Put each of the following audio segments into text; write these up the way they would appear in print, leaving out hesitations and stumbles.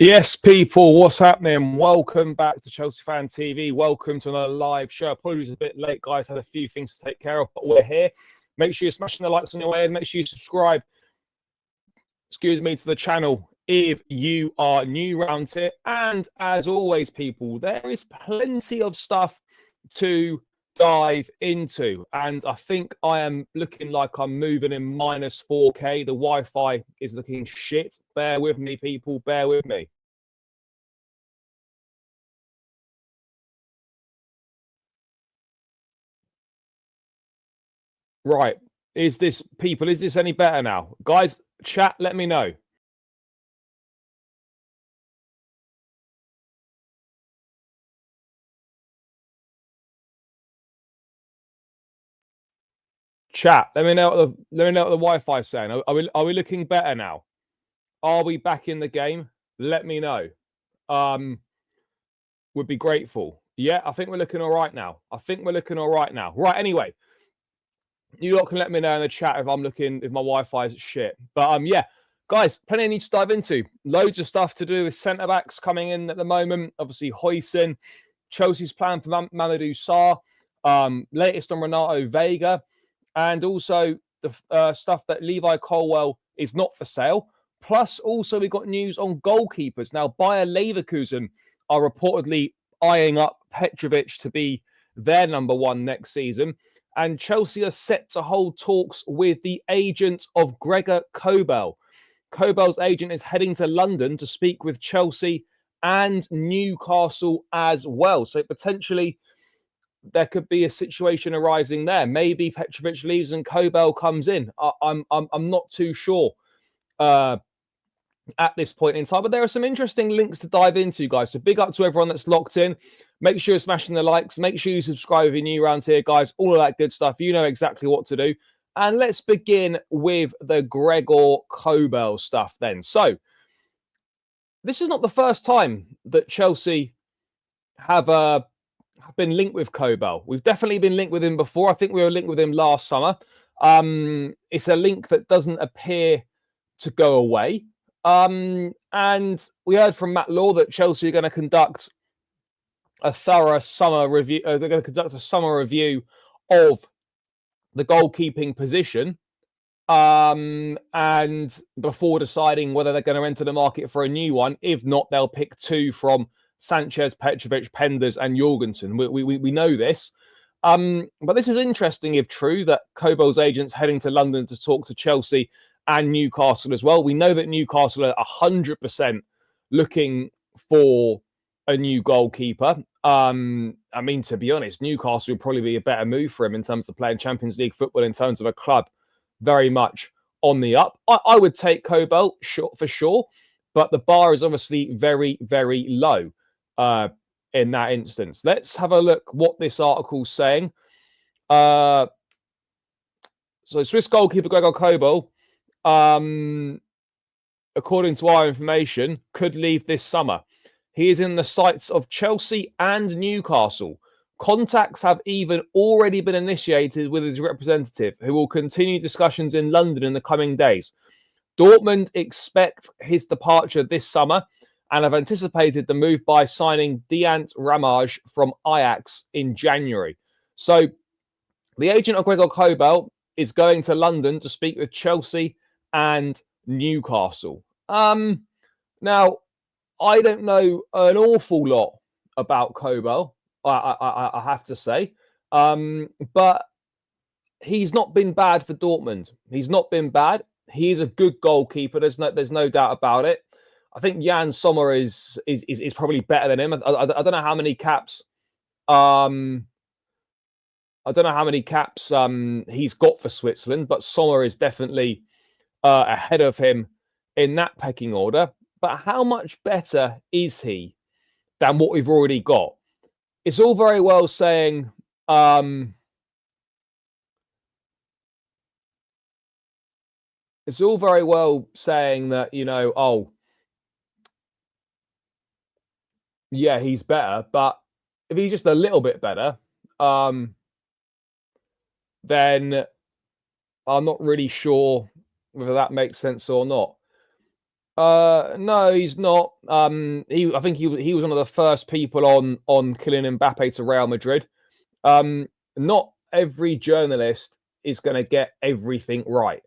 Yes, people, what's happening? Welcome back to Chelsea Fan TV. Welcome to another live show. Apologies a bit late, guys. Had a few things to take care of, but we're here. Make sure you're smashing the likes on your way and make sure you subscribe, to the channel if you are new around here. And as always, people, there is plenty of stuff to dive into. And I think I am looking like I'm moving in minus 4K. The Wi-Fi is looking shit. Bear with me, people. Bear with me. Right. Is this any better now? Guys, chat, let me know. Chat, let me know what the Wi-Fi is saying. Are we looking better now? Are we back in the game? Let me know. Would be grateful. Yeah, I think we're looking all right now. Right, anyway. You lot can let me know in the chat if my Wi-Fi is shit. But yeah, guys, plenty need to dive into. Loads of stuff to do with centre backs coming in at the moment. Obviously, Huijsen, Chelsea's plan for Mamadou Sarr, latest on Renato Vega, and also the stuff that Levi Colwell is not for sale. Plus, also we got news on goalkeepers. Now, Bayer Leverkusen are reportedly eyeing up Petrovic to be their number one next season. And Chelsea are set to hold talks with the agent of Gregor Kobel. Kobel's agent is heading to London to speak with Chelsea and Newcastle as well. So potentially there could be a situation arising there. Maybe Petrovic leaves and Kobel comes in. I'm not too sure at this point in time, but there are some interesting links to dive into, guys. So big up to everyone that's locked in. Make sure you're smashing the likes. Make sure you subscribe if you're new around here, guys. All of that good stuff. You know exactly what to do. And let's begin with the Gregor Kobel stuff then. So this is not the first time that Chelsea have been linked with Kobel. We've definitely been linked with him before. I think we were linked with him last summer. It's a link that doesn't appear to go away. And we heard from Matt Law that Chelsea are going to conduct a thorough summer review. They're going to conduct a summer review of the goalkeeping position, and before deciding whether they're going to enter the market for a new one. If not, they'll pick two from Sanchez, Petrovic, Penders, and Jorgensen. We know this. But this is interesting if true, that Kobel's agent's heading to London to talk to Chelsea and Newcastle as well. We know that Newcastle are 100% looking for a new goalkeeper. I mean, to be honest, Newcastle would probably be a better move for him in terms of playing Champions League football, in terms of a club very much on the up. I would take Kobel for sure, but the bar is obviously very, very low in that instance. Let's have a look what this article's saying. So Swiss goalkeeper Gregor Kobel, according to our information, could leave this summer. He is in the sights of Chelsea and Newcastle. Contacts have even already been initiated with his representative, who will continue discussions in London in the coming days. Dortmund expect his departure this summer and have anticipated the move by signing Diant Ramage from Ajax in January. So the agent of Gregor Kobel is going to London to speak with Chelsea and Newcastle. Now, I don't know an awful lot about Kobel, I have to say. But he's not been bad for Dortmund. He's not been bad. He is a good goalkeeper. There's no doubt about it. I think Jan Sommer is probably better than him. I don't know how many caps. I don't know how many caps he's got for Switzerland, but Sommer is definitely ahead of him in that pecking order. But how much better is he than what we've already got? It's all very well saying that, you know, oh, yeah, he's better. But if he's just a little bit better, then I'm not really sure whether that makes sense or not. No, he's not. I think he was one of the first people on Kylian Mbappe to Real Madrid. Not every journalist is going to get everything right.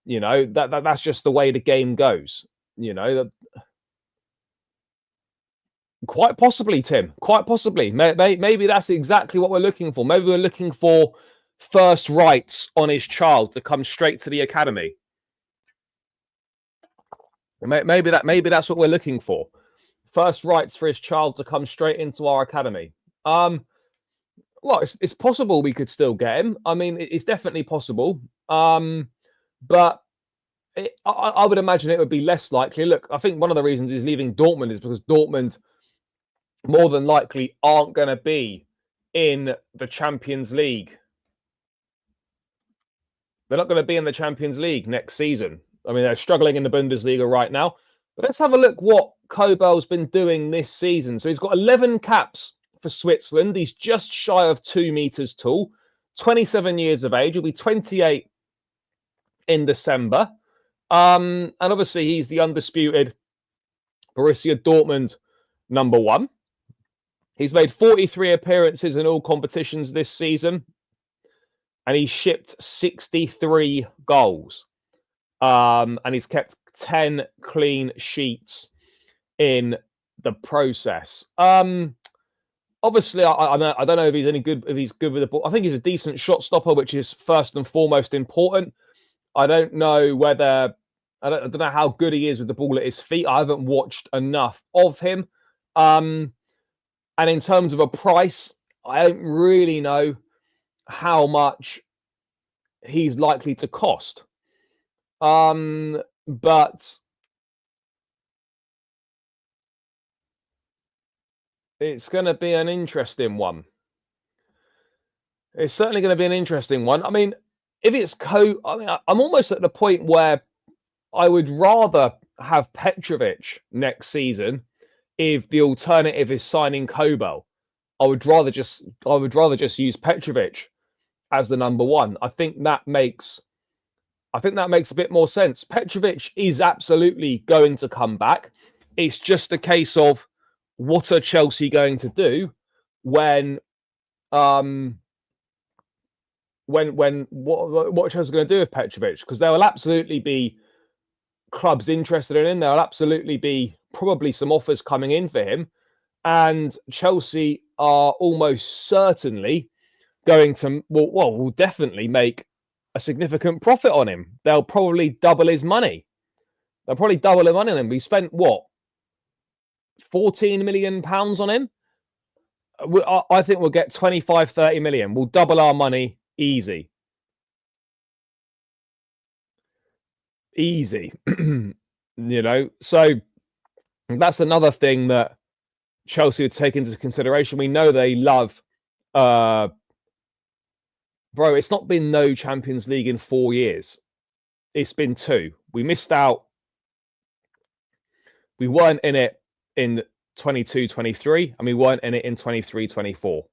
You know, that's just the way the game goes. You know, quite possibly, Tim. Quite possibly. Maybe that's exactly what we're looking for. Maybe we're looking for first rights on his child to come straight to the academy. Maybe that's what we're looking for. First rights for his child to come straight into our academy. Well, it's possible we could still get him. I mean, it's definitely possible. But I would imagine it would be less likely. Look, I think one of the reasons he's leaving Dortmund is because Dortmund more than likely aren't going to be in the Champions League. They're not going to be in the Champions League next season. I mean, they're struggling in the Bundesliga right now. But let's have a look what Kobel's been doing this season. So he's got 11 caps for Switzerland. He's just shy of 2 meters tall, 27 years of age. He'll be 28 in December. And obviously, he's the undisputed Borussia Dortmund #1. He's made 43 appearances in all competitions this season, and he's shipped 63 goals. And he's kept 10 clean sheets in the process. Obviously, I don't know if he's any good. If he's good with the ball, I think he's a decent shot stopper, which is first and foremost important. I don't know whether I don't know how good he is with the ball at his feet. I haven't watched enough of him. And in terms of a price, I don't really know how much he's likely to cost. But it's going to be an interesting one. It's certainly going to be an interesting one. I mean, if it's I'm almost at the point where I would rather have Petrovic next season if the alternative is signing Kobel. I would rather just use Petrovic as the #1. I think that makes a bit more sense. Petrovic is absolutely going to come back. It's just a case of what are Chelsea going to do when what Chelsea are going to do with Petrovic, because there will absolutely be clubs interested in him. There will absolutely be probably some offers coming in for him, and Chelsea are almost certainly going to will definitely make a significant profit on him. They'll probably double his money. They'll probably double the money on him. We spent what, £14 million on him? I think we'll get 25, 30 million. We'll double our money easy. Easy. You know, so that's another thing that Chelsea would take into consideration. We know they love bro, it's not been no Champions League in 4 years. It's been 2. We missed out. We weren't in it in 22-23, and we weren't in it in 23-24.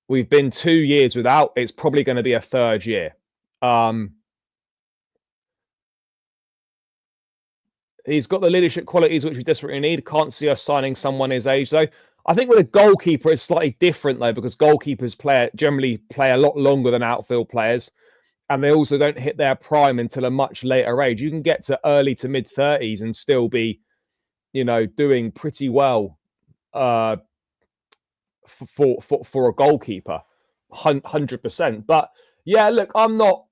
We've been 2 years without. It's probably going to be a third year. He's got the leadership qualities which we desperately need. Can't see us signing someone his age, though. I think with a goalkeeper, it's slightly different, though, because goalkeepers generally play a lot longer than outfield players, and they also don't hit their prime until a much later age. You can get to early to mid-30s and still be, you know, doing pretty well for a goalkeeper, 100%. But yeah, look, I'm not.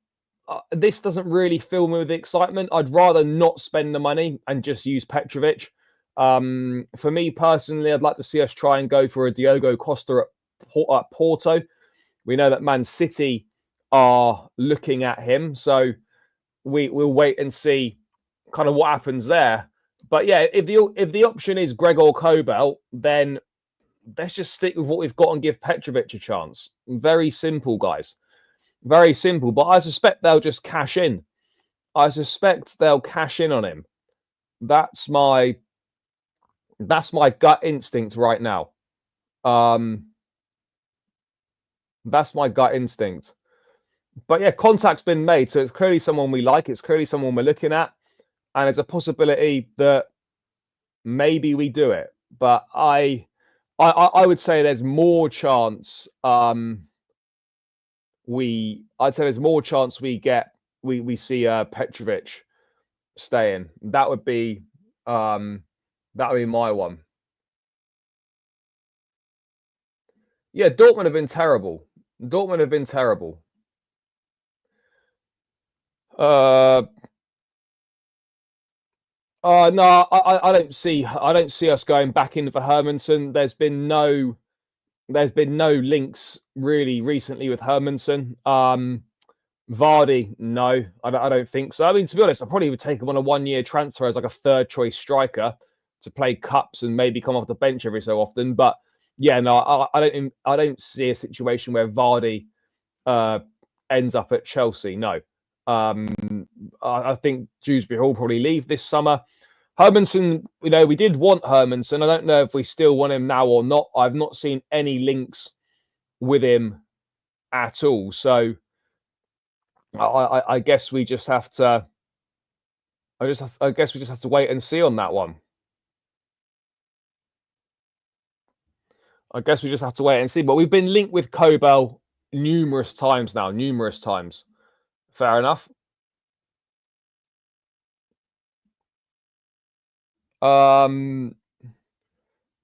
This doesn't really fill me with excitement. I'd rather not spend the money and just use Petrovic. For me personally, I'd like to see us try and go for a Diogo Costa at Porto. We know that Man City are looking at him, so we'll wait and see kind of what happens there. But yeah, if the option is Gregor Kobel, then let's just stick with what we've got and give Petrovic a chance. Very simple, guys. Very simple. But I suspect they'll just cash in. I suspect they'll cash in on him. That's my gut instinct right now. That's my gut instinct. But yeah, contact's been made, so it's clearly someone we like. It's clearly someone we're looking at. and there's a possibility that maybe we do it. But I would say there's more chance. I'd say there's more chance we see Petrovic staying. That would be my one. Yeah, Dortmund have been terrible. Dortmund have been terrible. No, I don't see us going back in for Hermansen. There's been no links really recently with Hermansen. Vardy, no, I don't think so. I mean, to be honest, I probably would take him on a 1-year transfer as like a third choice striker to play cups and maybe come off the bench every so often. But yeah, no, I don't see a situation where Vardy ends up at Chelsea. No, I think Dewsbury will probably leave this summer. Hermansen, we did want Hermansen. I don't know if we still want him now or not. I've not seen any links with him at all. So I guess we just have to. I guess we just have to wait and see on that one. I guess we just have to wait and see. But we've been linked with Kobel numerous times now. Numerous times. Fair enough.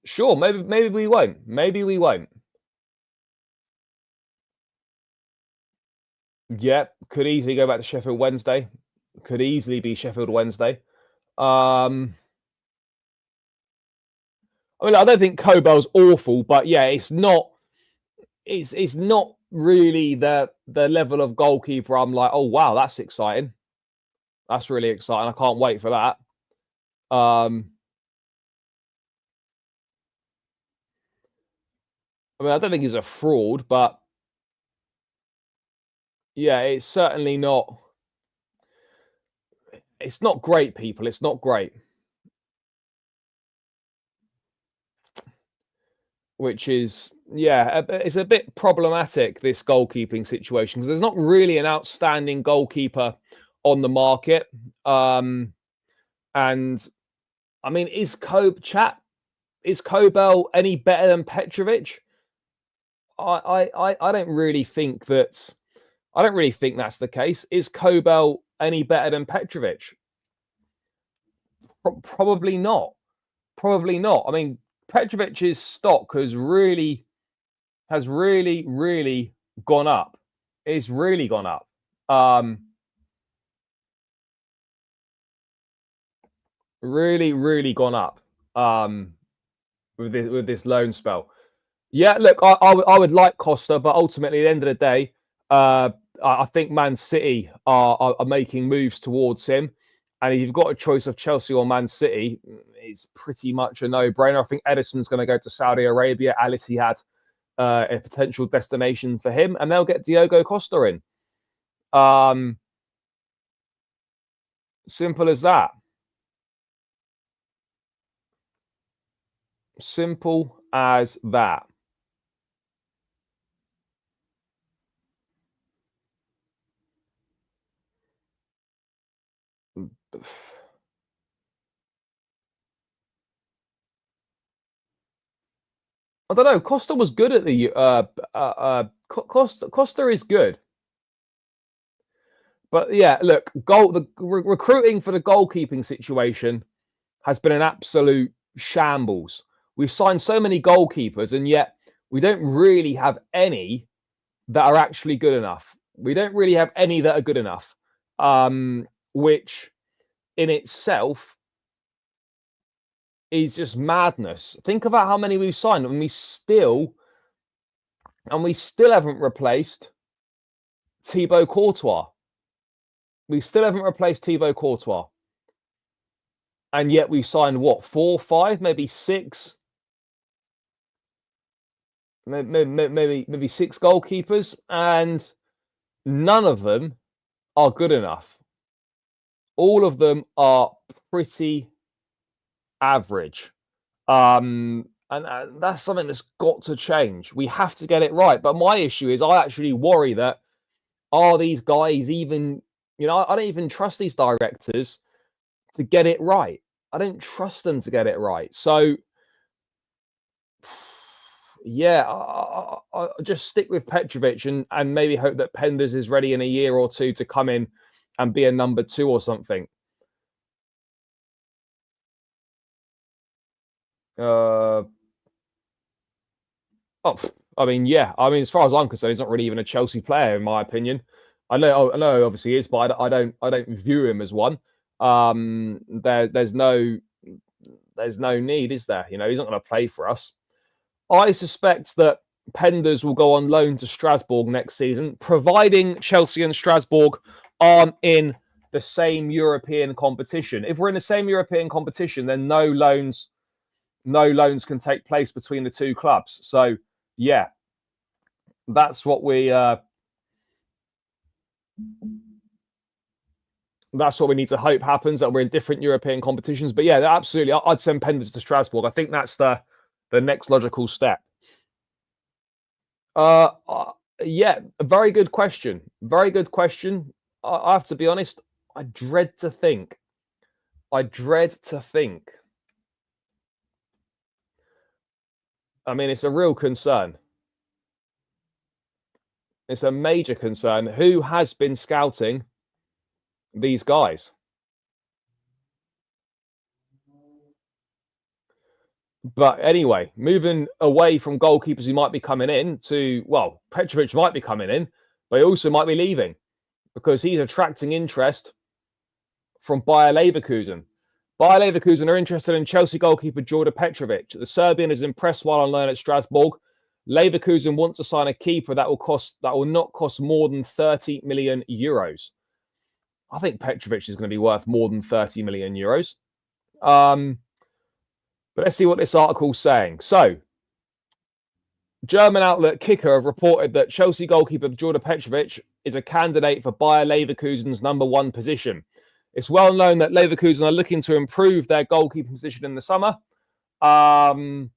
Sure. Maybe we won't. Maybe we won't. Yeah, could easily go back to Sheffield Wednesday. Could easily be Sheffield Wednesday. I mean, I don't think Kobel's awful, but yeah, it's not. It's not really the level of goalkeeper. I'm like, oh wow, that's exciting. That's really exciting. I can't wait for that. I mean, I don't think he's a fraud, but yeah, it's certainly not. It's not great, people. It's not great. Which is, yeah, it's a bit problematic, this goalkeeping situation, because there's not really an outstanding goalkeeper on the market. And I mean, is Kobel any better than Petrovic? I don't really think that's the case. Is Kobel any better than Petrovic? Probably not. Probably not. I mean, Petrovic's stock has really gone up. It's really gone up. Really gone up. With this loan spell. Yeah, look, I would like Costa, but ultimately, at the end of the day, I think Man City are making moves towards him. And if you've got a choice of Chelsea or Man City, it's pretty much a no-brainer. I think Edison's going to go to Saudi Arabia. Al Ittihad, a potential destination for him, and they'll get Diogo Costa in. Simple as that. Simple as that. I don't know. Costa was good at the Costa is good, but yeah, look, the recruiting for the goalkeeping situation has been an absolute shambles. We've signed so many goalkeepers, and yet we don't really have any that are actually good enough. We don't really have any that are good enough, which in itself is just madness. Think about how many we've signed, and we still haven't replaced Thibaut Courtois. We still haven't replaced Thibaut Courtois. And yet we signed what, 4, 5, maybe 6, maybe 6 goalkeepers, and none of them are good enough. All of them are pretty average. And that's something that's got to change. We have to get it right. But my issue is I actually worry that, are these guys even, I don't even trust these directors to get it right. I don't trust them to get it right. So, yeah, I just stick with Petrovic and maybe hope that Penders is ready in a year or two to come in and be a number 2 or something. Oh, I mean, yeah. I mean, as far as I'm concerned, he's not really even a Chelsea player, in my opinion. I know, obviously he is, but I don't view him as one. There's no need, is there? You know, he's not going to play for us. I suspect that Penders will go on loan to Strasbourg next season, providing Chelsea and Strasbourg aren't in the same European competition. If we're in the same European competition, then no loans can take place between the two clubs. So, yeah, that's what we need to hope happens, that we're in different European competitions. But yeah, absolutely, I'd send Penders to Strasbourg. I think that's the next logical step. Yeah, a very good question. Very good question. I have to be honest, I dread to think. I mean, it's a real concern. It's a major concern. Who has been scouting these guys? But anyway, moving away from goalkeepers who might be coming in to, well, Petrovic might be coming in, but he also might be leaving because he's attracting interest from Bayer Leverkusen. Bayer Leverkusen are interested in Chelsea goalkeeper Djordje Petrovic. The Serbian is impressed while on loan at Strasbourg. Leverkusen wants to sign a keeper that will not cost more than 30 million euros. I think Petrovic is going to be worth more than 30 million euros. But let's see what this article's saying. So, German outlet Kicker have reported that Chelsea goalkeeper Djordje Petrovic is a candidate for Bayer Leverkusen's number 1 position. It's well known that Leverkusen are looking to improve their goalkeeping position in the summer. Espanyol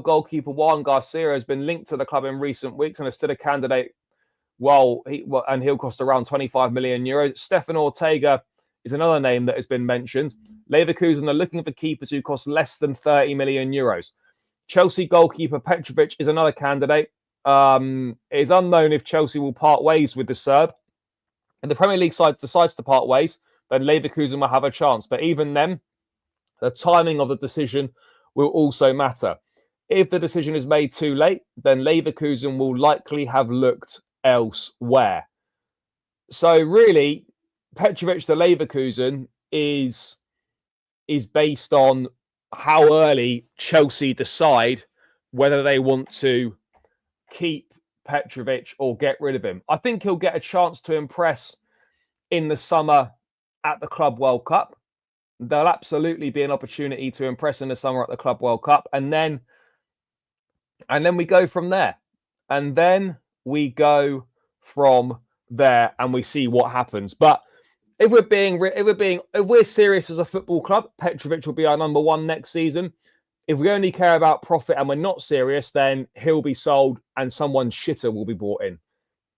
goalkeeper Juan Garcia has been linked to the club in recent weeks and is still a candidate. And he'll cost around 25 million euros. Stefan Ortega is another name that has been mentioned. Leverkusen are looking for keepers who cost less than 30 million euros. Chelsea goalkeeper Petrovic is another candidate. It is unknown if Chelsea will part ways with the Serb. If the Premier League side decides to part ways, then Leverkusen will have a chance. But even then, the timing of the decision will also matter. If the decision is made too late, then Leverkusen will likely have looked elsewhere. So really, Petrovic to Leverkusen is based on how early Chelsea decide whether they want to keep Petrovic or get rid of him. I think he'll get a chance to impress in the summer at the Club World Cup. There'll absolutely be an opportunity to impress in the summer at the Club World Cup, and then we go from there. And then we go from there and we see what happens. But if we're serious as a football club, Petrovic will be our number 1 next season. If we only care about profit and we're not serious, then he'll be sold and someone shitter will be brought in.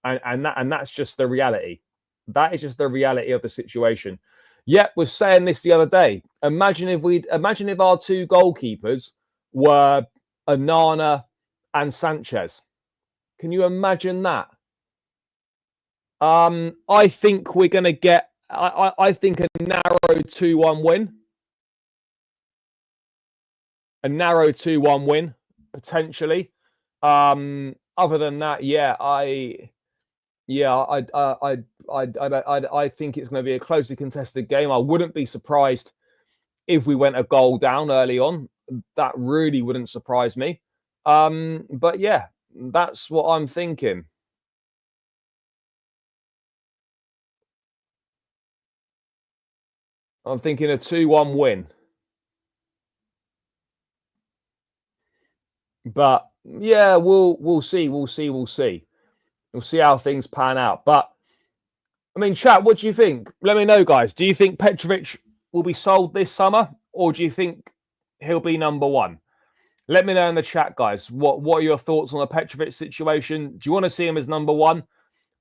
And that's just the reality. That is just the reality of the situation. Yet, was saying this the other day. Imagine if our 2 goalkeepers were Onana and Sanchez. Can you imagine that? I think we're going to get. I think a narrow 2-1 win. A narrow 2-1 win potentially. Other than that, yeah, I think it's going to be a closely contested game. I wouldn't be surprised if we went a goal down early on. That really wouldn't surprise me. But yeah, that's what I'm thinking. I'm thinking a 2-1 win. But yeah, we'll see. We'll see how things pan out. But I mean, chat, what do you think? Let me know, guys. Do you think Petrovic will be sold this summer, or do you think he'll be number 1? Let me know in the chat, guys. What are your thoughts on the Petrovic situation? Do you want to see him as number 1,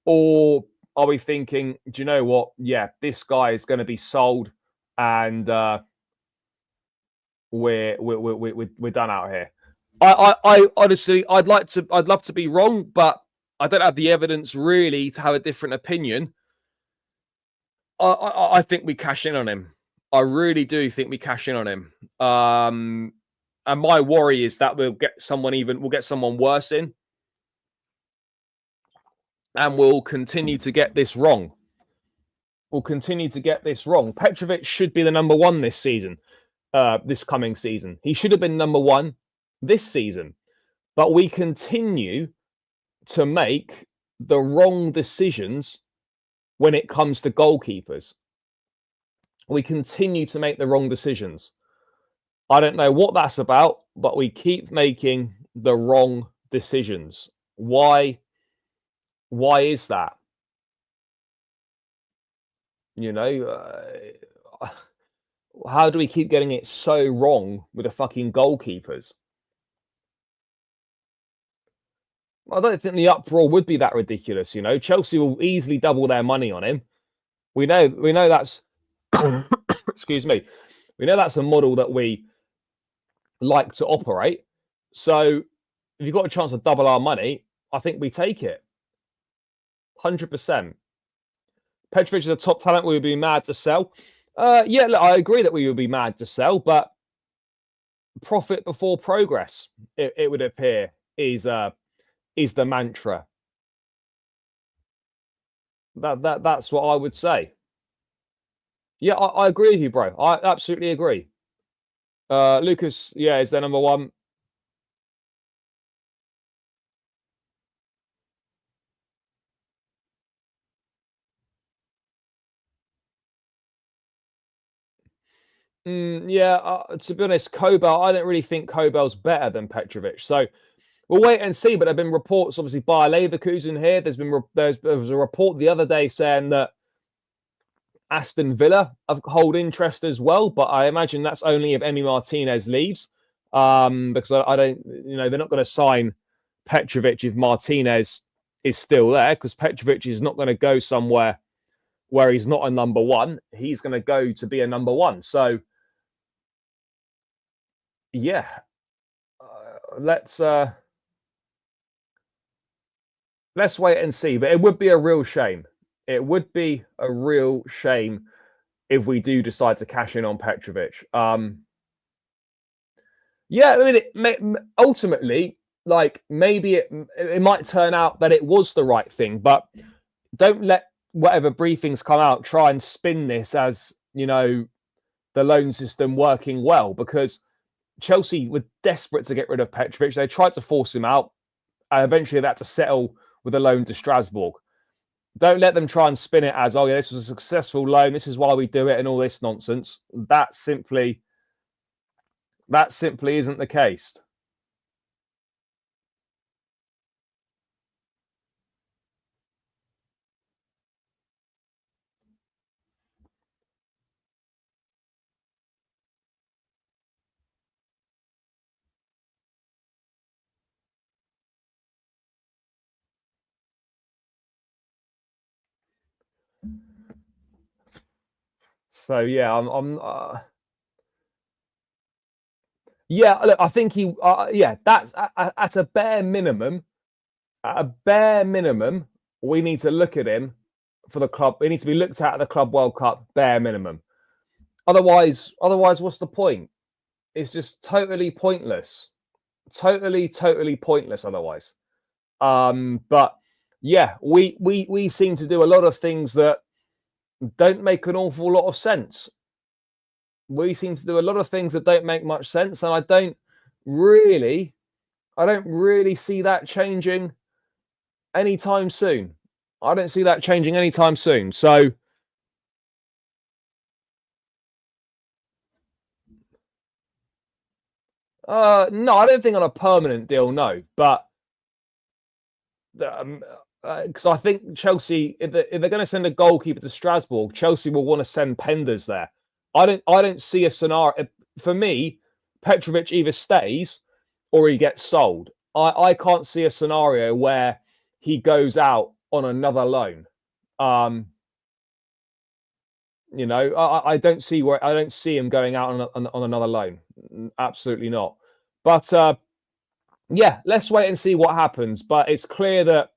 or are we thinking, do you know what? Yeah, this guy is going to be sold and we're done out here. I honestly, I'd love to be wrong, but I don't have the evidence really to have a different opinion. I think we cash in on him. I really do think we cash in on him. And my worry is that we'll get someone worse in, and we'll continue to get this wrong. Petrovic should be the number one this season, this coming season. He should have been number one this season, but we continue to make the wrong decisions when it comes to goalkeepers. We continue to make the wrong decisions. I don't know what that's about, but we keep making the wrong decisions. Why is that? You know, how do we keep getting it so wrong with the fucking goalkeepers? I don't think the uproar would be that ridiculous. You know, Chelsea will easily double their money on him. We know that's excuse me. We know that's a model that we like to operate. So if you've got a chance to double our money, I think we take it. 100%. Petrovic is a top talent we would be mad to sell. Yeah, look, I agree that we would be mad to sell, but profit before progress, it would appear, is the mantra. That's what I would say. Yeah, I agree with you, bro. I absolutely agree. Lucas, yeah, is their number one. Yeah, to be honest, Kobel, I don't really think Kobel's better than Petrovic. So we'll wait and see. But there have been reports, obviously, by Leverkusen here. There was a report the other day saying that Aston Villa hold interest as well. But I imagine that's only if Emi Martinez leaves, because I don't, they're not going to sign Petrovic if Martinez is still there, because Petrovic is not going to go somewhere where he's not a number one. He's going to go to be a number one. So yeah, let's wait and see. But it would be a real shame. It would be a real shame if we do decide to cash in on Petrovic. Yeah, I mean, ultimately, like, maybe it might turn out that it was the right thing, but don't let whatever briefings come out try and spin this as, the loan system working well, because Chelsea were desperate to get rid of Petrovic. They tried to force him out, and eventually they had to settle with a loan to Strasbourg. Don't let them try and spin it as, oh yeah, this was a successful loan, this is why we do it, and all this nonsense. That simply isn't the case. So yeah, yeah. Look, I think he. Yeah, that's at a bare minimum. At a bare minimum, we need to look at him for the club. He needs to be looked at the Club World Cup. Bare minimum. Otherwise, what's the point? It's just totally pointless. Totally pointless. Otherwise, but yeah, we seem to do a lot of things that don't make an awful lot of sense. We seem to do a lot of things that don't make much sense, and I don't really see that changing anytime soon. I don't see that changing anytime soon. So no, I don't think on a permanent deal, no. But because I think Chelsea, if they're going to send a goalkeeper to Strasbourg, Chelsea will want to send Penders there. I don't see a scenario. For me, Petrovic either stays or he gets sold. I can't see a scenario where he goes out on another loan. You know, I don't see him going out on another loan. Absolutely not. But yeah, let's wait and see what happens. But it's clear that,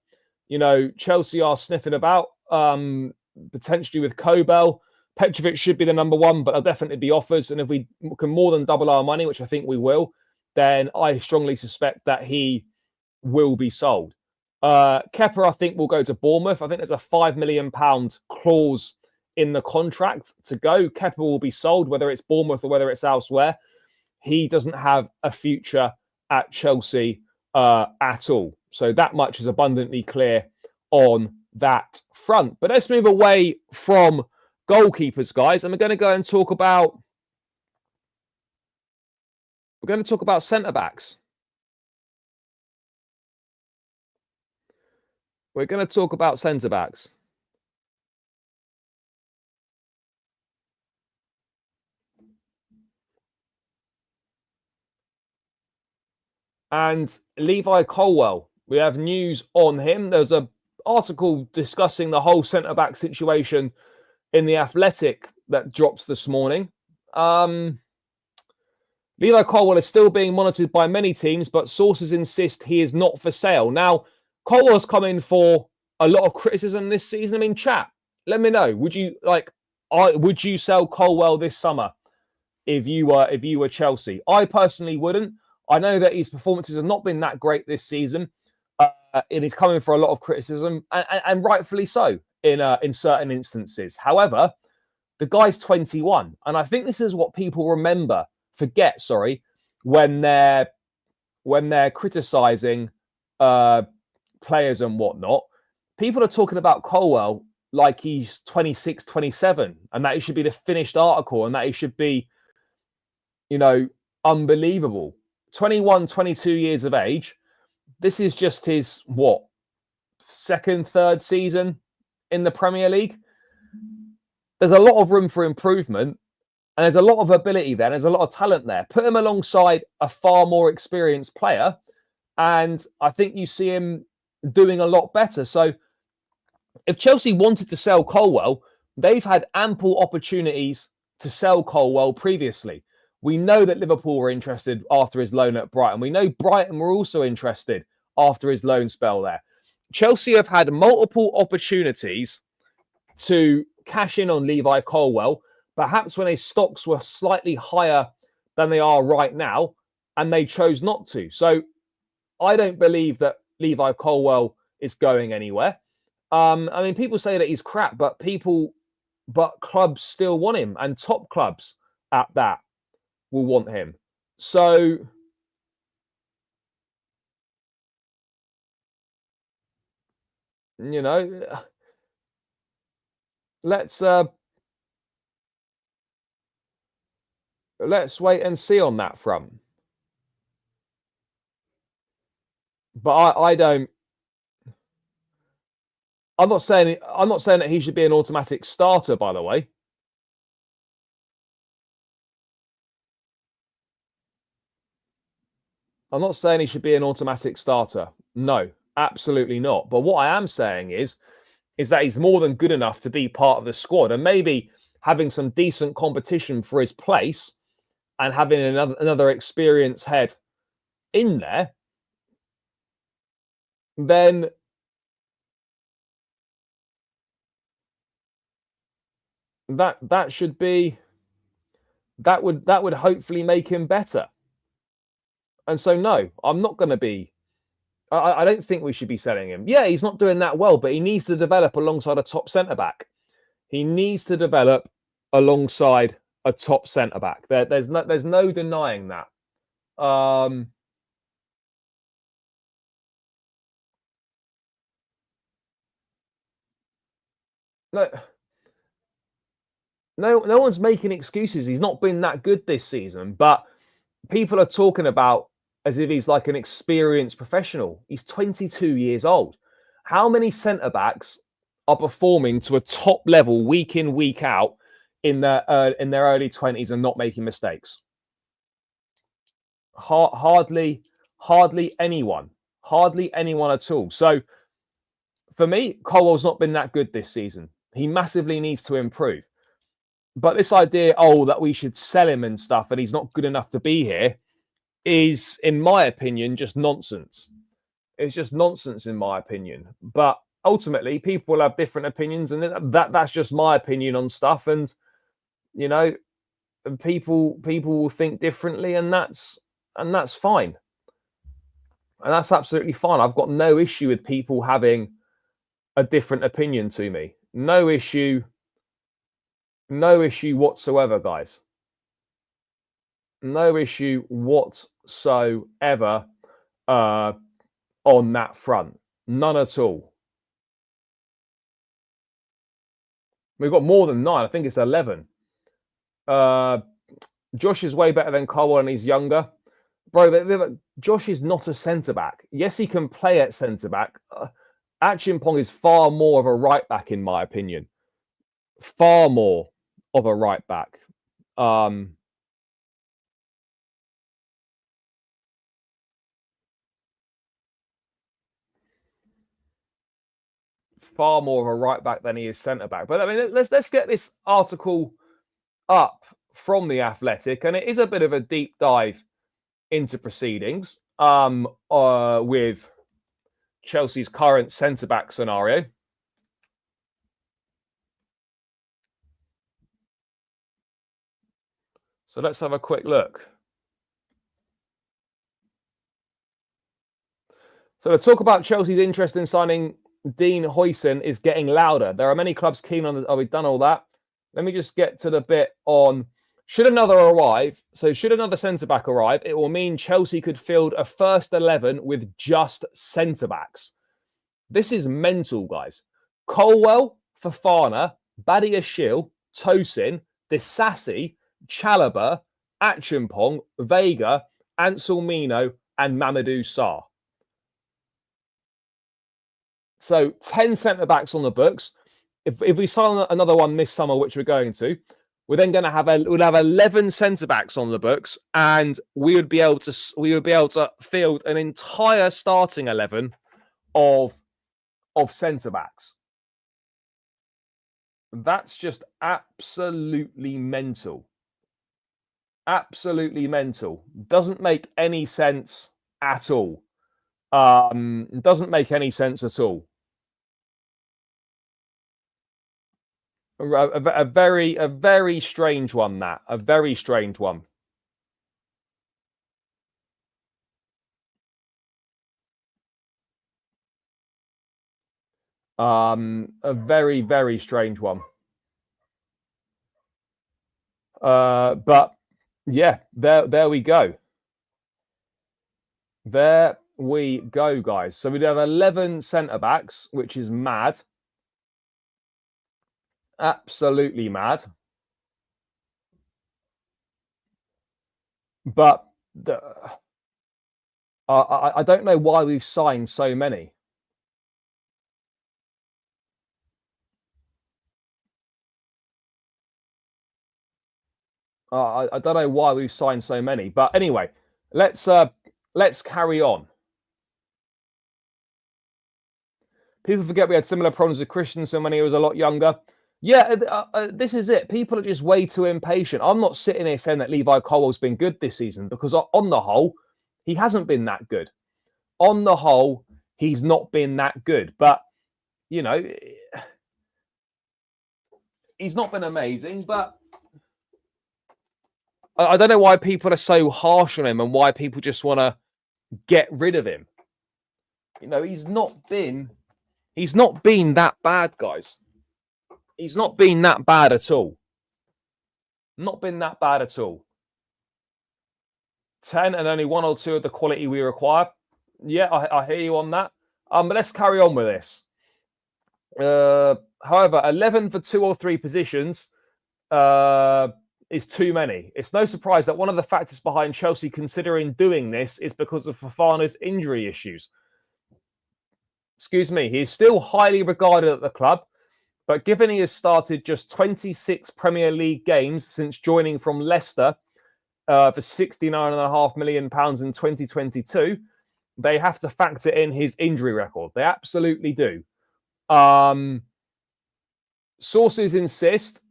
you know, Chelsea are sniffing about, potentially with Kobel. Petrovic should be the number one, but there'll definitely be offers. And if we can more than double our money, which I think we will, then I strongly suspect that he will be sold. Kepa, I think, will go to Bournemouth. I think there's a £5 million clause in the contract to go. Kepa will be sold, whether it's Bournemouth or whether it's elsewhere. He doesn't have a future at Chelsea at all. So that much is abundantly clear on that front. But let's move away from goalkeepers, guys, and we're going to go and talk about centre backs. We're going to talk about centre backs. And Levi Colwill, we have news on him. There's an article discussing the whole centre-back situation in The Athletic that drops this morning. Levi Colwill is still being monitored by many teams, but sources insist he is not for sale. Now, Colwill's come in for a lot of criticism this season. I mean, chat, let me know. Would you sell Colwill this summer if you were Chelsea? I personally wouldn't. I know that his performances have not been that great this season, and he's coming for a lot of criticism, and rightfully so in certain instances. However, the guy's 21, and I think this is what people forget, when they're criticising players and whatnot. People are talking about Colwill like he's 26, 27, and that he should be the finished article, and that he should be, you know, unbelievable. 21, 22 years of age. This is just his, second, third season in the Premier League. There's a lot of room for improvement, and there's a lot of ability there. There's a lot of talent there. Put him alongside a far more experienced player, and I think you see him doing a lot better. So if Chelsea wanted to sell Colwill, they've had ample opportunities to sell Colwill previously. We know that Liverpool were interested after his loan at Brighton. We know Brighton were also interested after his loan spell there. Chelsea have had multiple opportunities to cash in on Levi Colwill, perhaps when his stocks were slightly higher than they are right now, and they chose not to. So I don't believe that Levi Colwill is going anywhere. I mean, people say that he's crap, but clubs still want him, and top clubs at that will want him. So you know, let's wait and see on that front. But I'm not saying that he should be an automatic starter, by the way. I'm not saying he should be an automatic starter. No, absolutely not. But what I am saying is that he's more than good enough to be part of the squad, and maybe having some decent competition for his place and having another experienced head in there, then that would hopefully make him better. And so, no, I'm not going to be. I don't think we should be selling him. Yeah, he's not doing that well, but he needs to develop alongside a top centre back. He needs to develop alongside a top centre back. There's no denying that. No one's making excuses. He's not been that good this season, but people are talking about as if he's like an experienced professional. He's 22 years old. How many centre backs are performing to a top level week in, week out in their early 20s and not making mistakes? Hardly anyone. Hardly anyone at all. So for me, Colwell's not been that good this season. He massively needs to improve. But this idea, that we should sell him and stuff, and he's not good enough to be here, is, in my opinion, just nonsense. It's just nonsense, in my opinion. But ultimately, people will have different opinions, and that's just my opinion on stuff. And you know, people will think differently, and that's fine, and that's absolutely fine. I've got no issue with people having a different opinion to me. No issue whatsoever, guys. No issue whatsoever on that front. None at all. We've got more than 9. I think it's 11. Josh is way better than Kobel, and he's younger. Bro, but Josh is not a centre-back. Yes, he can play at centre-back. Achimpong is far more of a right-back, in my opinion. Far more of a right-back. Far more of a right-back than he is centre-back. But I mean, let's get this article up from The Athletic, and it is a bit of a deep dive into proceedings with Chelsea's current centre-back scenario. So let's have a quick look. So the talk about Chelsea's interest in signing Dean Huijsen is getting louder. There are many clubs keen on. We've done all that. Let me just get to the bit on should another arrive. So should another centre-back arrive, it will mean Chelsea could field a first 11 with just centre-backs. This is mental, guys. Colwell, Fofana, Badiashile, Tosin, Disasi, Chalobah, Achimpong, Vega, Anselmino, and Mamadou Sarr. So 10 centre-backs on the books. If we sign another one this summer, which we're going to, we're then going to have we'll have 11 centre-backs on the books, and we would be able to field an entire starting 11 of centre-backs. That's just absolutely mental. Absolutely mental. Doesn't make any sense at all. Doesn't make any sense at all. A very strange one, that. A very strange one. A very, very strange one. But yeah, there we go. There we go, guys. So we'd have 11 centre-backs, which is mad. Absolutely mad. But I don't know why we've signed so many. I don't know why we've signed so many. But anyway, let's carry on. People forget we had similar problems with Christensen when he was a lot younger. Yeah, this is it. People are just way too impatient. I'm not sitting here saying that Levi Colwell's been good this season, because on the whole, he hasn't been that good. On the whole, he's not been that good. But, you know, he's not been amazing. But I don't know why people are so harsh on him and why people just want to get rid of him. You know, he's not been that bad, guys. He's not been that bad at all. Not been that bad at all. 10 and only 1 or 2 of the quality we require. Yeah, I hear you on that. But let's carry on with this. However, 11 for 2 or 3 positions is too many. It's no surprise that one of the factors behind Chelsea considering doing this is because of Fofana's injury issues. Excuse me, he is still highly regarded at the club, but given he has started just 26 Premier League games since joining from Leicester for £69.5 million in 2022, they have to factor in his injury record. They absolutely do. Sources insist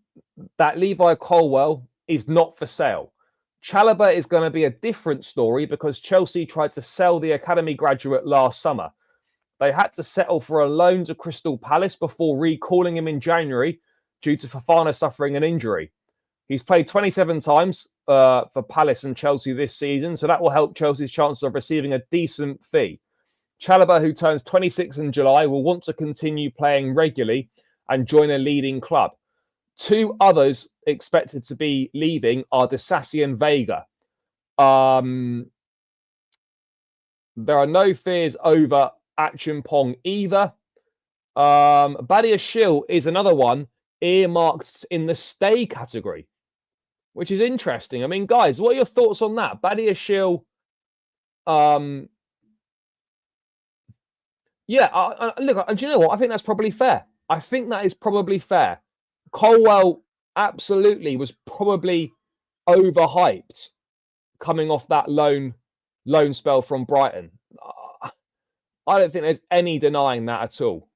that Levi Colwill is not for sale. Chalobah is going to be a different story because Chelsea tried to sell the academy graduate last summer. They had to settle for a loan to Crystal Palace before recalling him in January due to Fofana suffering an injury. He's played 27 times for Palace and Chelsea this season, so that will help Chelsea's chances of receiving a decent fee. Chalobah, who turns 26 in July, will want to continue playing regularly and join a leading club. Two others expected to be leaving are Disasi and Vega. There are no fears over Achimpong either. Badiashile is another one earmarked in the stay category, which is interesting. I mean, guys, what are your thoughts on that? Badiashile, yeah, look, do you know what? I think that's probably fair. I think that is probably fair. Colwill absolutely was probably overhyped coming off that loan spell from Brighton. I don't think there's any denying that at all.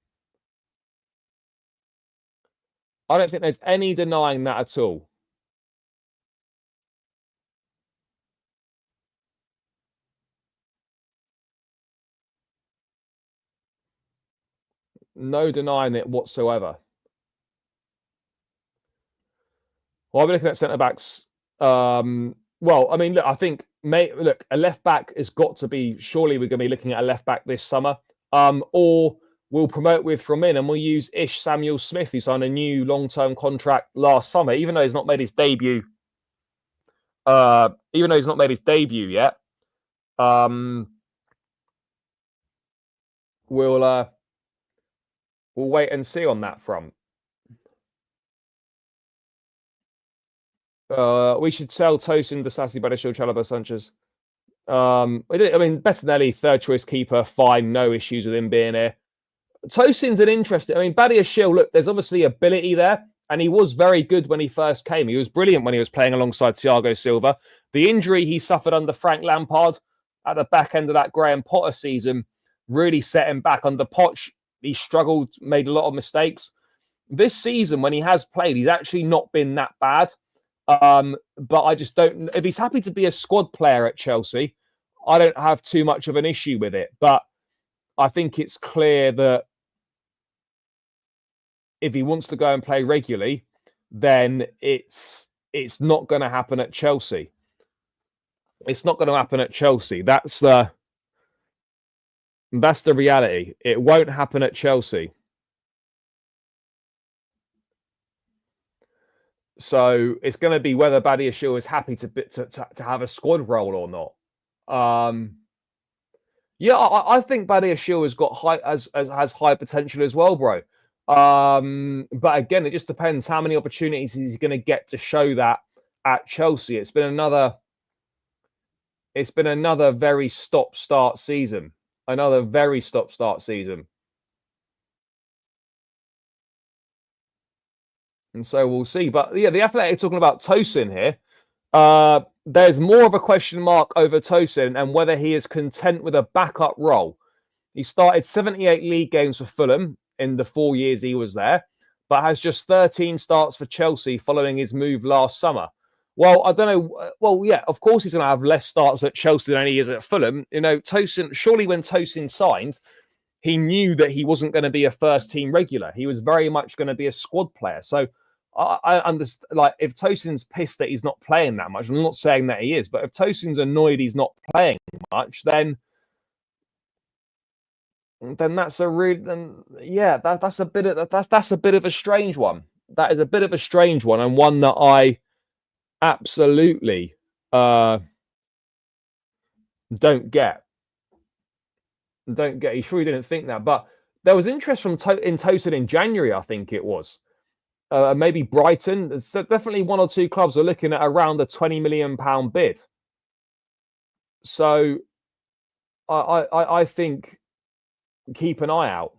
I don't think there's any denying that at all. No denying it whatsoever. Well, I'm looking at centre backs. Well, I mean, look, I think, look, a left back has got to be. Surely we're going to be looking at a left back this summer, or we'll promote with from in, and we'll use Ish Samuel Smith, who signed a new long-term contract last summer, even though he's not made his debut. Even though he's not made his debut yet, we'll wait and see on that front. We should sell Tosin, Disasi, Badiashile, Chalobah, Sanchez. I mean, Bettinelli, third choice keeper, fine, no issues with him being here. Tosin's an interesting. I mean, Badiashile, look, there's obviously ability there, and he was very good when he first came. He was brilliant when he was playing alongside Thiago Silva. The injury he suffered under Frank Lampard at the back end of that Graham Potter season really set him back. Under Poch, he struggled, made a lot of mistakes. This season, when he has played, he's actually not been that bad. But I just don't. If he's happy to be a squad player at Chelsea, I don't have too much of an issue with it. But I think it's clear that if he wants to go and play regularly, then it's not going to happen at Chelsea. It's not going to happen at Chelsea. That's the reality. It won't happen at Chelsea. So it's going to be whether Badiashile is happy to have a squad role or not. Yeah, I think Badiashile has got has high potential as well, bro. But again, it just depends how many opportunities he's going to get to show that at Chelsea. It's been another very stop-start season. Another very stop-start season. And so we'll see. But yeah, the Athletic talking about Tosin here. There's more of a question mark over Tosin and whether he is content with a backup role. He started 78 league games for Fulham in the 4 years he was there, but has just 13 starts for Chelsea following his move last summer. Well, I don't know. Well, yeah, of course he's going to have less starts at Chelsea than he is at Fulham. You know, Tosin, surely when Tosin signed, he knew that he wasn't going to be a first team regular. He was very much going to be a squad player. So I understand, like, if Tosin's pissed that he's not playing that much, I'm not saying that he is, but if Tosin's annoyed he's not playing much, then that's a real, yeah, that's a bit of a strange one. That is a bit of a strange one, and one that I absolutely don't get. You sure you didn't think that? But there was interest from in Tosin in January, I think it was. Maybe Brighton. There's definitely one or two clubs are looking at around the £20 million bid. So I think keep an eye out.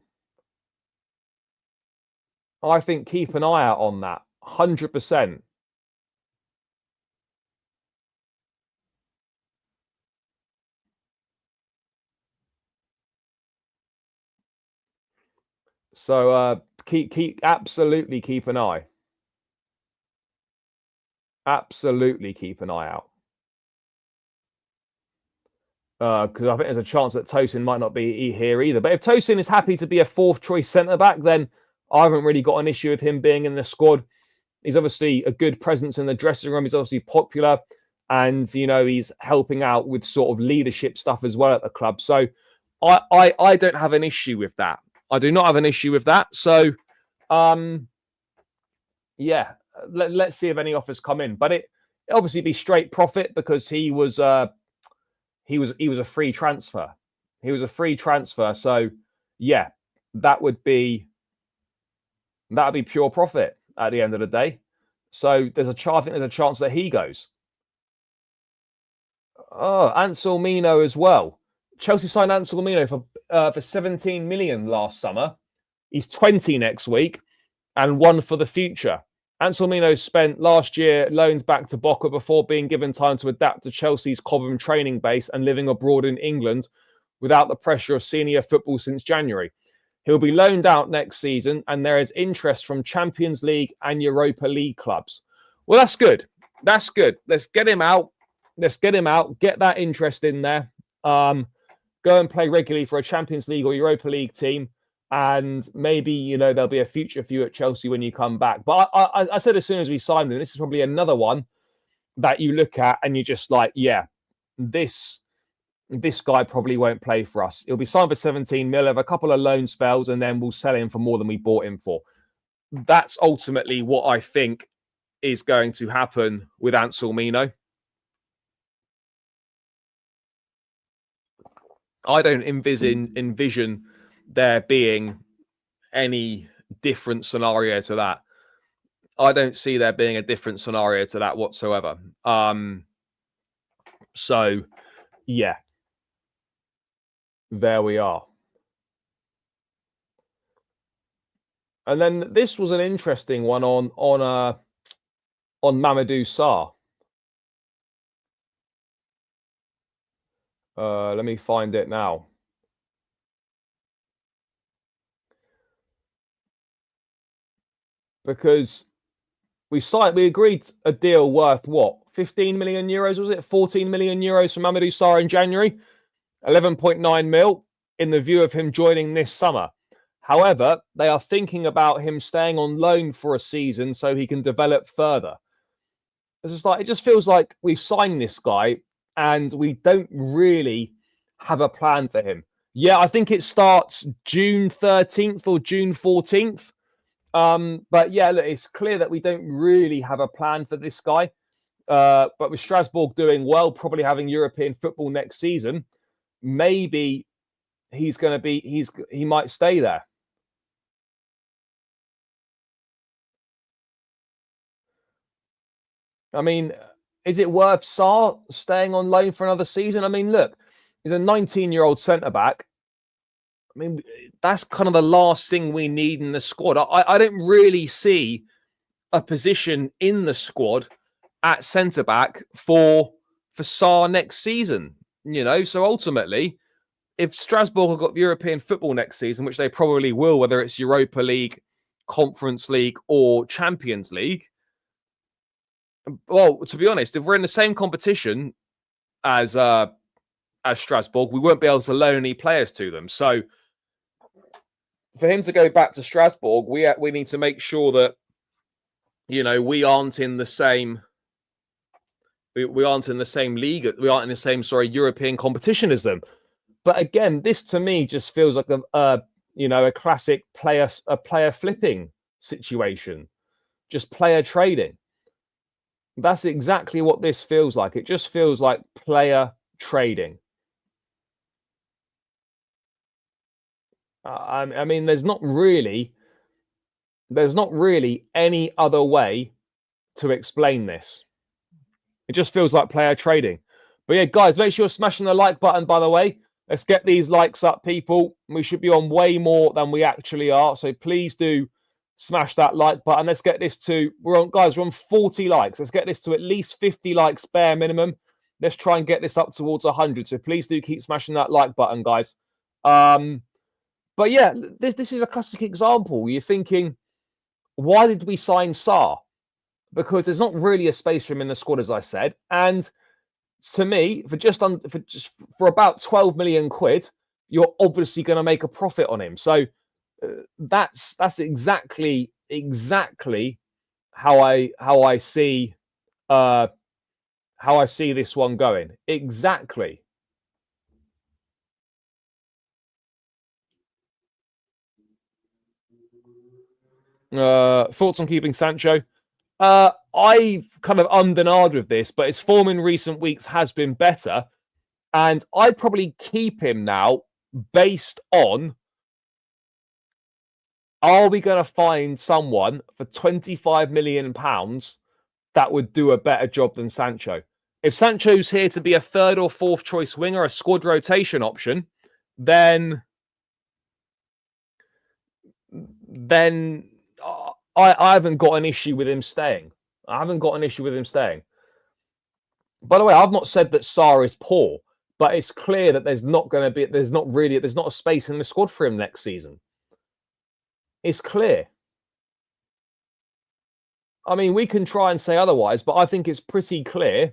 I think keep an eye out on that. 100%. So absolutely keep an eye. Absolutely keep an eye out. Because I think there's a chance that Tosin might not be here either. But if Tosin is happy to be a fourth choice centre back, then I haven't really got an issue with him being in the squad. He's obviously a good presence in the dressing room. He's obviously popular, and he's helping out with sort of leadership stuff as well at the club. So I don't have an issue with that. I do not have an issue with that. So yeah, let's see if any offers come in. But it obviously be straight profit because he was a free transfer. He was a free transfer. So yeah, that would be pure profit at the end of the day. So I think there's a chance that he goes. Oh, Ansel Mino as well. Chelsea signed Ansel Mino for 17 million last summer. He's 20 next week and one for the future. Ansel Mino spent last year loans back to Boca before being given time to adapt to Chelsea's Cobham training base and living abroad in England without the pressure of senior football since January. He'll be loaned out next season, and there is interest from Champions League and Europa League clubs. Well, that's good. That's good. Let's get him out. Get that interest in there. Go and play regularly for a Champions League or Europa League team. And maybe, there'll be a future for you at Chelsea when you come back. But I said as soon as we signed him, this is probably another one that you look at and you're just like, yeah, this guy probably won't play for us. He'll be signed for 17 mil, have a couple of loan spells, and then we'll sell him for more than we bought him for. That's ultimately what I think is going to happen with Ansel Mino. I don't envision there being any different scenario to that. I don't see there being a different scenario to that whatsoever. So, yeah. There we are. And then this was an interesting one on Mamadou Sarr. Let me find it now. Because we agreed a deal worth what? 15 million euros, was it? 14 million euros for Mamadou Sarr in January. 11.9 mil in the view of him joining this summer. However, they are thinking about him staying on loan for a season so he can develop further. It just feels like we signed this guy and we don't really have a plan for him. Yeah, I think it starts June 13th or June 14th. But yeah, look, it's clear that we don't really have a plan for this guy. But with Strasbourg doing well, probably having European football next season, maybe he might stay there. I mean, is it worth Sarr staying on loan for another season? I mean, look, he's a 19-year-old centre-back. I mean, that's kind of the last thing we need in the squad. I don't really see a position in the squad at centre-back for Sarr next season. So ultimately, if Strasbourg have got European football next season, which they probably will, whether it's Europa League, Conference League, or Champions League, well, to be honest, if we're in the same competition as Strasbourg, we won't be able to loan any players to them. So for him to go back to Strasbourg, we need to make sure that we aren't in the same. We aren't in the same league. We aren't in the same European competition as them. But again, this to me just feels like a classic player flipping situation, just player trading. That's exactly what this feels like. It just feels like player trading. I mean, there's not really any other way to explain this. It just feels like player trading. But yeah, guys, make sure you're smashing the like button, by the way. Let's get these likes up, people. We should be on way more than we actually are. So please do smash that like button. Let's get this to, we're on 40 likes. Let's get this to at least 50 likes bare minimum. Let's try and get this up towards 100. So please do keep smashing that like button, guys. But yeah, this is a classic example. You're thinking, why did we sign Sarr? because there's not really a space for him in the squad, as I said. And to me, for about 12 million quid, you're obviously going to make a profit on him. So that's exactly how I see this one going. Exactly. Thoughts on keeping Sancho? I kind of ummed and ahed with this, but his form in recent weeks has been better, and I'd probably keep him now based on, are we going to find someone for £25 million that would do a better job than Sancho? If Sancho's here to be a third or fourth choice winger, a squad rotation option, then I haven't got an issue with him staying. By the way, I've not said that Sarr is poor, but it's clear that there's not a space in the squad for him next season. It's clear. I mean, we can try and say otherwise, but I think it's pretty clear.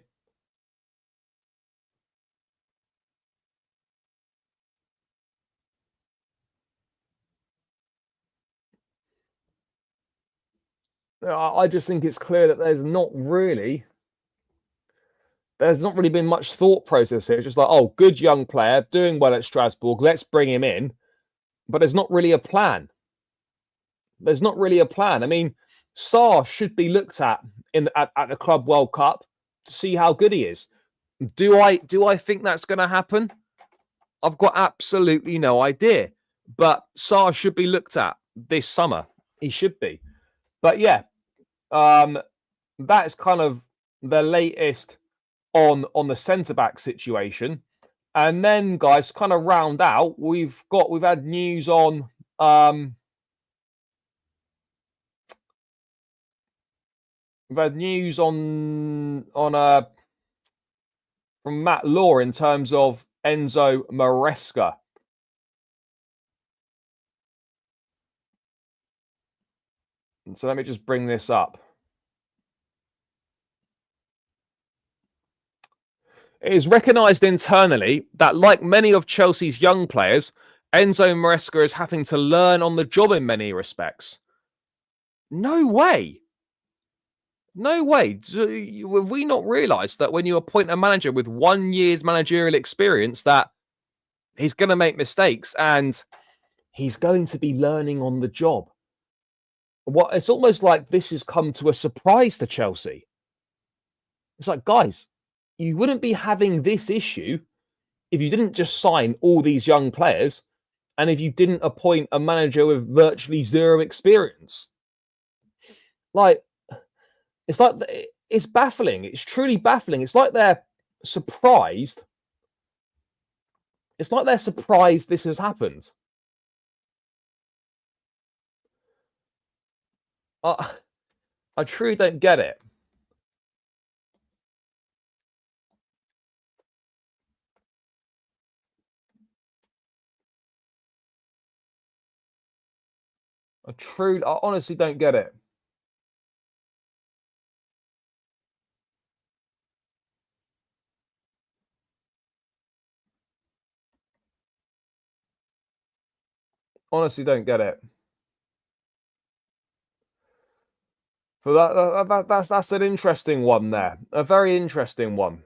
I just think it's clear that there's not really been much thought process here. It's just like, oh, good young player, doing well at Strasbourg, let's bring him in. But there's not really a plan. I mean, Sarr should be looked at at the Club World Cup to see how good he is. Do I think that's going to happen? I've got absolutely no idea. But Sarr should be looked at this summer. He should be. But yeah, that's kind of the latest on the centre-back situation. And then, guys, kind of round out, we've had news on from Matt Law in terms of Enzo Maresca. So let me just bring this up. It is recognised internally that, like many of Chelsea's young players, Enzo Maresca is having to learn on the job in many respects. No way. Have we not realised that when you appoint a manager with 1 year's managerial experience, that he's going to make mistakes and he's going to be learning on the job? It's almost like this has come to a surprise to Chelsea. It's like, guys, you wouldn't be having this issue if you didn't just sign all these young players and if you didn't appoint a manager with virtually zero experience. Like, it's baffling. It's truly baffling. It's like they're surprised. This has happened. I truly don't get it. I honestly don't get it. Honestly don't get it. So that's an interesting one there. A very interesting one.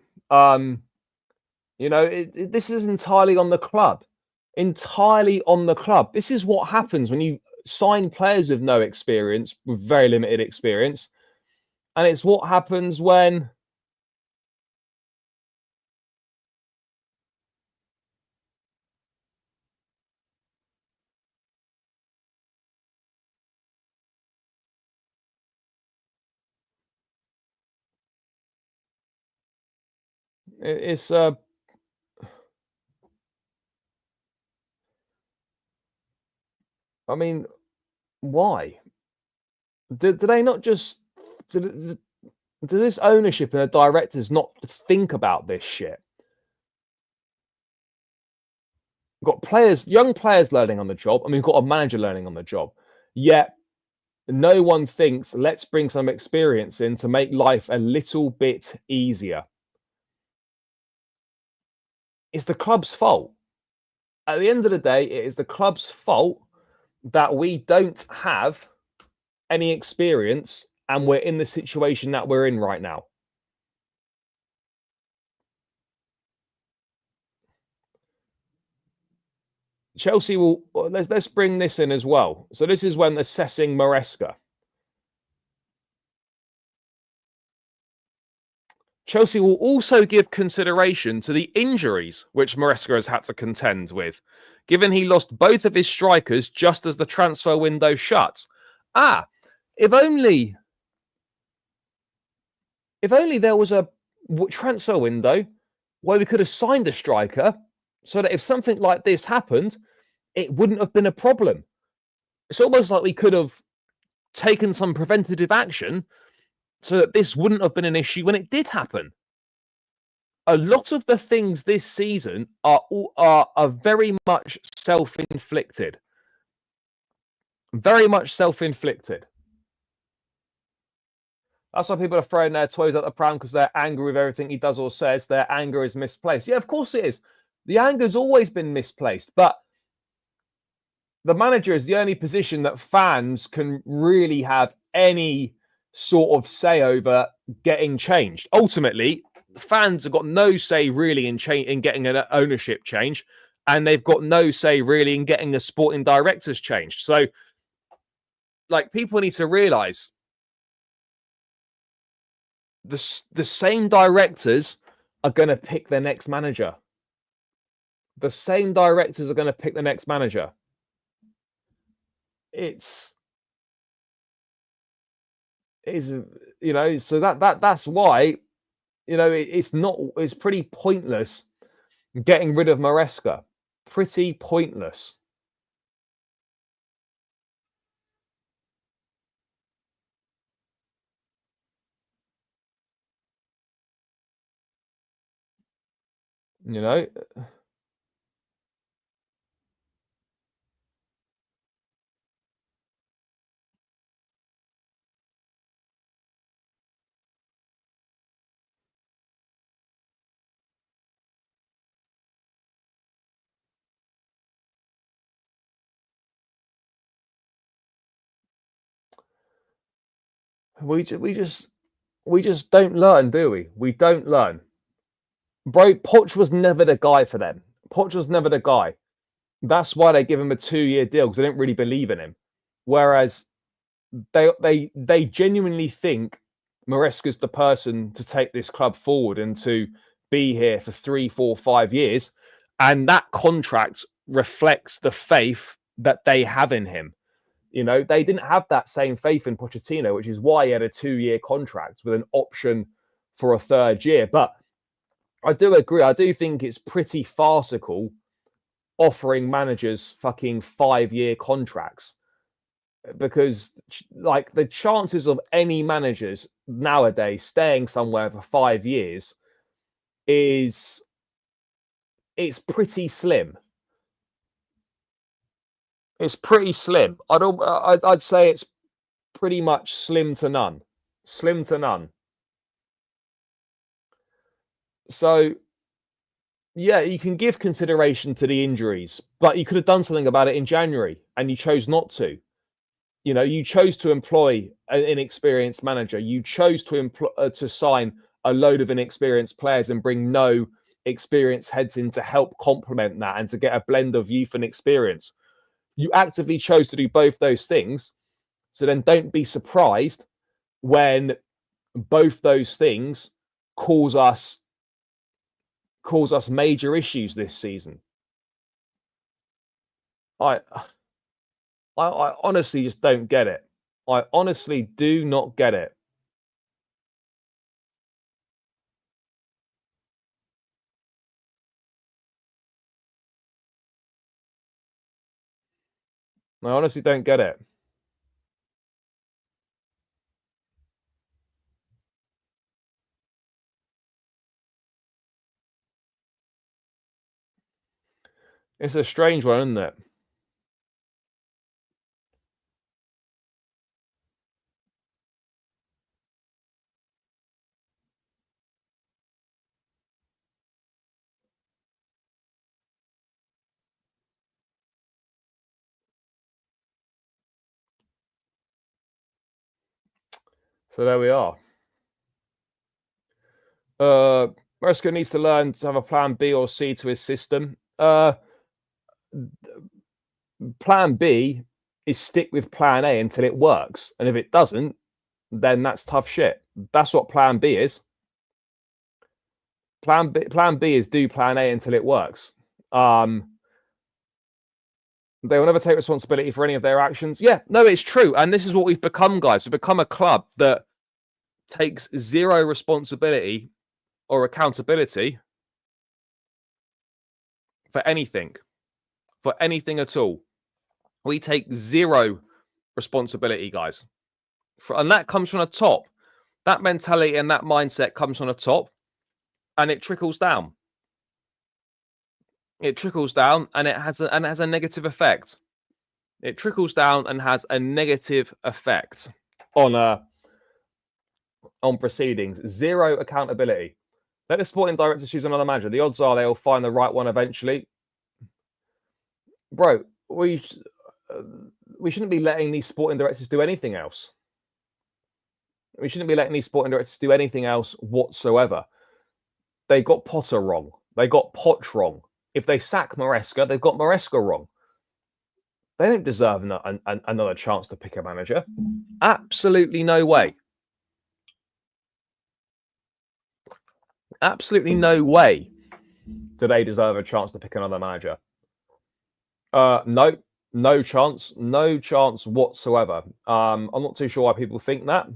This is entirely on the club. This is what happens when you sign players with no experience, with very limited experience. And it's what happens when it's I mean, why? Do they not just do this ownership and the directors not think about this shit? We've got young players learning on the job, and we've got a manager learning on the job. Yet No one thinks, let's bring some experience in to make life a little bit easier. It's the club's fault. At the end of the day, it is the club's fault that we don't have any experience and we're in the situation that we're in right now. Chelsea will let's bring this in as well. So this is when assessing Maresca. Chelsea will also give consideration to the injuries which Maresca has had to contend with, given he lost both of his strikers just as the transfer window shut. If only there was a transfer window where we could have signed a striker so that if something like this happened, it wouldn't have been a problem. It's almost like we could have taken some preventative action so that this wouldn't have been an issue when it did happen. A lot of the things this season are very much self-inflicted. Very much self-inflicted. That's why people are throwing their toys at the pram, because they're angry with everything he does or says. Their anger is misplaced. Yeah, of course it is. The anger's always been misplaced, but the manager is the only position that fans can really have any sort of say over getting changed. Ultimately, fans have got no say really in getting an ownership change, and they've got no say really in getting the sporting directors changed. So, like, people need to realize the same directors are going to pick their next manager. The same directors are going to pick the next manager. It's so that's why it's pretty pointless getting rid of Maresca. Pretty pointless. We just don't learn, do we? We don't learn. Bro, Poch was never the guy for them. Poch was never the guy. That's why they give him a 2-year deal, because they didn't really believe in him. Whereas they genuinely think Maresca's the person to take this club forward and to be here for 3, 4, 5 years. And that contract reflects the faith that they have in him. They didn't have that same faith in Pochettino, which is why he had a 2-year contract with an option for a 3rd year. But I do agree. I do think it's pretty farcical offering managers fucking 5-year contracts, because like the chances of any managers nowadays staying somewhere for 5 years it's pretty slim. It's pretty slim. I'd say it's pretty much slim to none. Slim to none. So yeah, you can give consideration to the injuries, but you could have done something about it in January and you chose not to. You chose to employ an inexperienced manager. You chose to sign a load of inexperienced players and bring no experienced heads in to help complement that and to get a blend of youth and experience. You actively chose to do both those things. So then don't be surprised when both those things cause us major issues this season. I honestly just don't get it. I honestly do not get it. I honestly don't get it. It's a strange one, isn't it? So there we are. Maresca needs to learn to have a plan B or C to his system. Plan B is stick with plan A until it works. And if it doesn't, then that's tough shit. That's what plan B is. Plan B is do plan A until it works. They will never take responsibility for any of their actions. Yeah, no, it's true. And this is what we've become, guys. We've become a club that takes zero responsibility or accountability for anything at all. We take zero responsibility, guys. And that comes from the top. That mentality and that mindset comes from the top, and it trickles down. It trickles down, and it has a negative effect. It trickles down and has a negative effect on proceedings. Zero accountability. Let the sporting directors choose another manager. The odds are they'll find the right one eventually. Bro, we shouldn't be letting these sporting directors do anything else. We shouldn't be letting these sporting directors do anything else whatsoever. They got Potter wrong. They got Poch wrong. If they sack Maresca, they've got Maresca wrong. They don't deserve another chance to pick a manager. Absolutely no way. Absolutely no way do they deserve a chance to pick another manager. No chance. No chance whatsoever. I'm not too sure why people think that.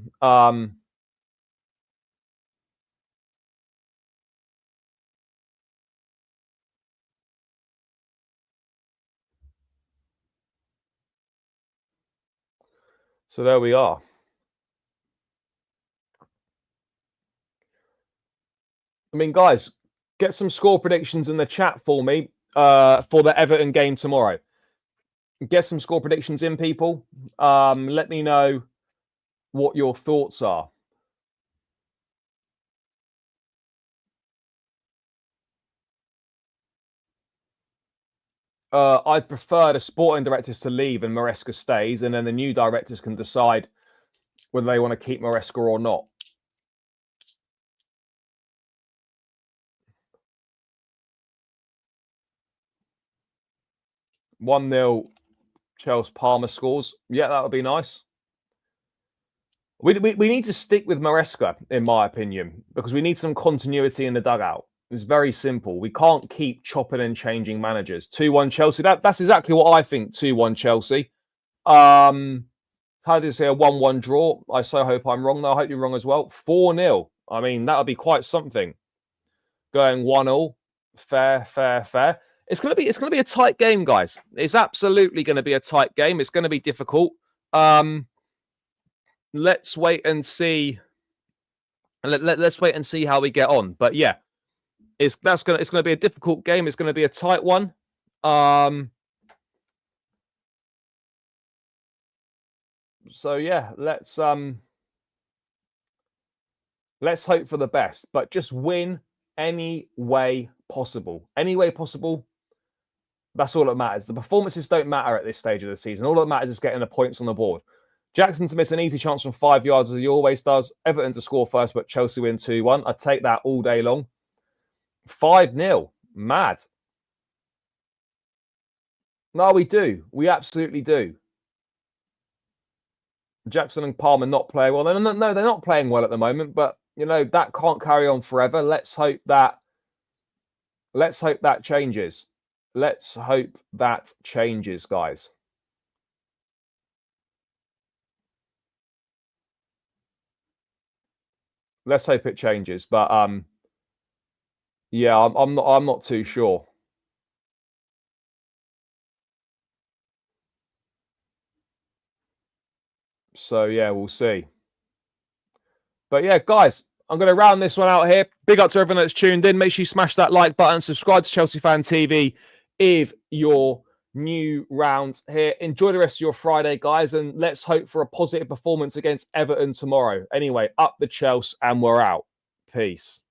So there we are. I mean, guys, get some score predictions in the chat for me for the Everton game tomorrow. Get some score predictions in, people. Let me know what your thoughts are. I'd prefer the sporting directors to leave and Maresca stays, and then the new directors can decide whether they want to keep Maresca or not. (1-0) Chelsea Palmer scores. Yeah, that would be nice. We need to stick with Maresca, in my opinion, because we need some continuity in the dugout. It's very simple. We can't keep chopping and changing managers. 2-1 Chelsea. That's exactly what I think. 2-1 Chelsea. How did you say a 1-1 draw? I so hope I'm wrong. I hope you're wrong as well. 4-0. I mean, that would be quite something. Going 1-0. Fair. It's gonna be a tight game, guys. It's absolutely going to be a tight game. It's going to be difficult. Let's wait and see. Let's wait and see how we get on. But yeah, it's going to be a difficult game. It's going to be a tight one. So yeah, let's hope for the best, but just win any way possible. Any way possible. That's all that matters. The performances don't matter at this stage of the season. All that matters is getting the points on the board. Jackson to miss an easy chance from 5 yards, as he always does. Everton to score first, but Chelsea win 2-1. I'd take that all day long. 5-0. Mad. No, we do. We absolutely do. Jackson and Palmer not playing well. No, they're not playing well at the moment, but you know that can't carry on forever. Let's hope that changes. Let's hope that changes, guys. Let's hope it changes, but yeah, I'm not too sure. So yeah, we'll see. But yeah, guys, I'm going to round this one out here. Big up to everyone that's tuned in. Make sure you smash that like button. Subscribe to Chelsea Fan TV if you're new round here. Enjoy the rest of your Friday, guys, and let's hope for a positive performance against Everton tomorrow. Anyway, up the Chelsea, and we're out. Peace.